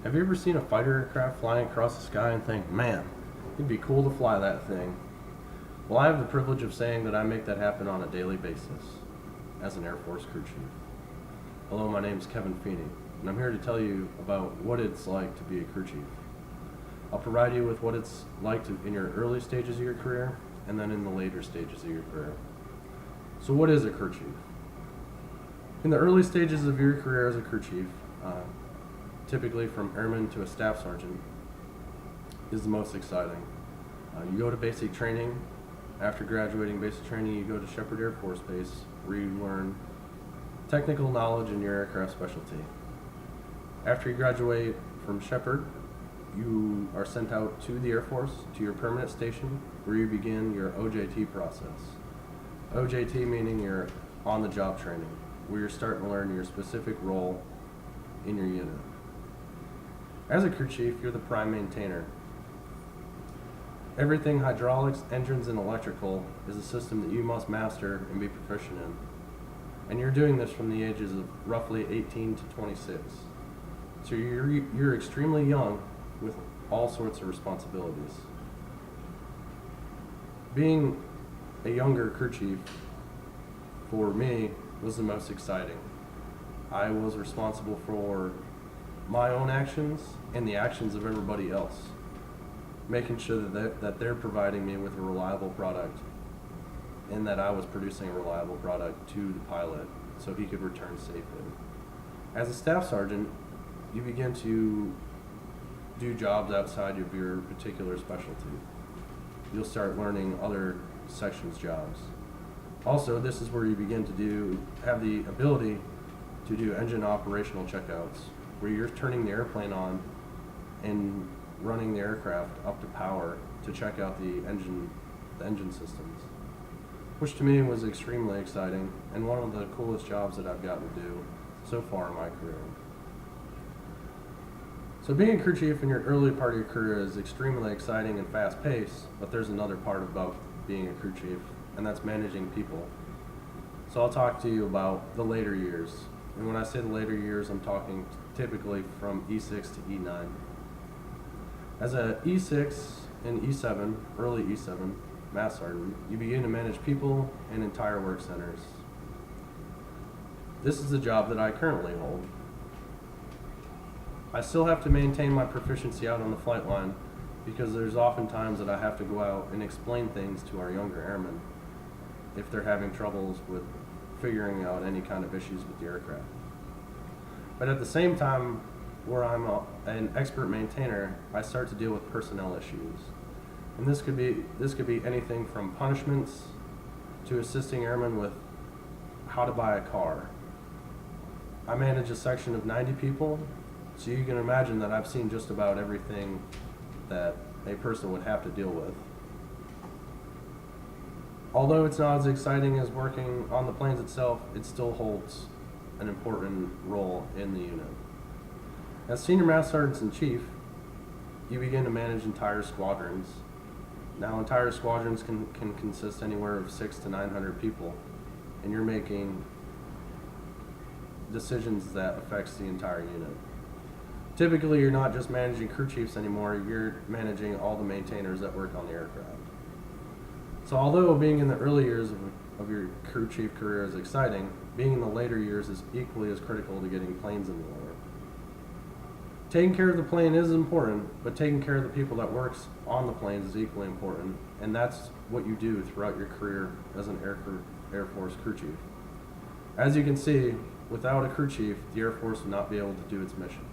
Have you ever seen a fighter aircraft flying across the sky and think, man, it'd be cool to fly that thing? Well, I have the privilege of saying that I make that happen on a daily basis as an Air Force crew chief. Hello, my name is Kevin Feeney, and I'm here to tell you about what it's like to be a crew chief. I'll provide you with what it's like in your early stages of your career and then in the later stages of your career. So what is a crew chief? In the early stages of your career as a crew chief, typically from airman to a staff sergeant, is the most exciting. You go to basic training. After graduating basic training, you go to Sheppard Air Force Base, where you learn technical knowledge in your aircraft specialty. After you graduate from Sheppard, you are sent out to the Air Force, to your permanent station, where you begin your OJT process. OJT meaning your on-the-job training, where you're starting to learn your specific role in your unit. As a crew chief, you're the prime maintainer. Everything hydraulics, engines, and electrical is a system that you must master and be proficient in. And you're doing this from the ages of roughly 18 to 26. So you're extremely young with all sorts of responsibilities. Being a younger crew chief, for me, was the most exciting. I was responsible for my own actions and the actions of everybody else, making sure that they're providing me with a reliable product and that I was producing a reliable product to the pilot so he could return safely. As a staff sergeant, you begin to do jobs outside of your particular specialty. You'll start learning other sections' jobs. Also, this is where you begin to have the ability to do engine operational checkouts, where you're turning the airplane on and running the aircraft up to power to check out the engine systems, which to me was extremely exciting and one of the coolest jobs that I've gotten to do so far in my career. So being a crew chief in your early part of your career is extremely exciting and fast-paced, but there's another part about being a crew chief, and that's managing people. So I'll talk to you about the later years. And when I say the later years, I'm talking typically from E6 to E9. As a E6 and E7, early E7, Mass Sergeant, you begin to manage people and entire work centers. This is the job that I currently hold. I still have to maintain my proficiency out on the flight line because there's often times that I have to go out and explain things to our younger airmen if they're having troubles with figuring out any kind of issues with the aircraft. But at the same time, where I'm an expert maintainer, I start to deal with personnel issues. And this could be anything from punishments to assisting airmen with how to buy a car. I manage a section of 90 people, so you can imagine that I've seen just about everything that a person would have to deal with. Although it's not as exciting as working on the planes itself, it still holds an important role in the unit. As senior mass sergeants in chief, you begin to manage entire squadrons. Now, entire squadrons can consist anywhere of 600 to 900 people, and you're making decisions that affects the entire unit. Typically, you're not just managing crew chiefs anymore, you're managing all the maintainers that work on the aircraft. So although being in the early years of your crew chief career is exciting, being in the later years is equally as critical to getting planes in the air. Taking care of the plane is important, but taking care of the people that works on the planes is equally important, and that's what you do throughout your career as an Air Force crew chief. As you can see, without a crew chief, the Air Force would not be able to do its mission.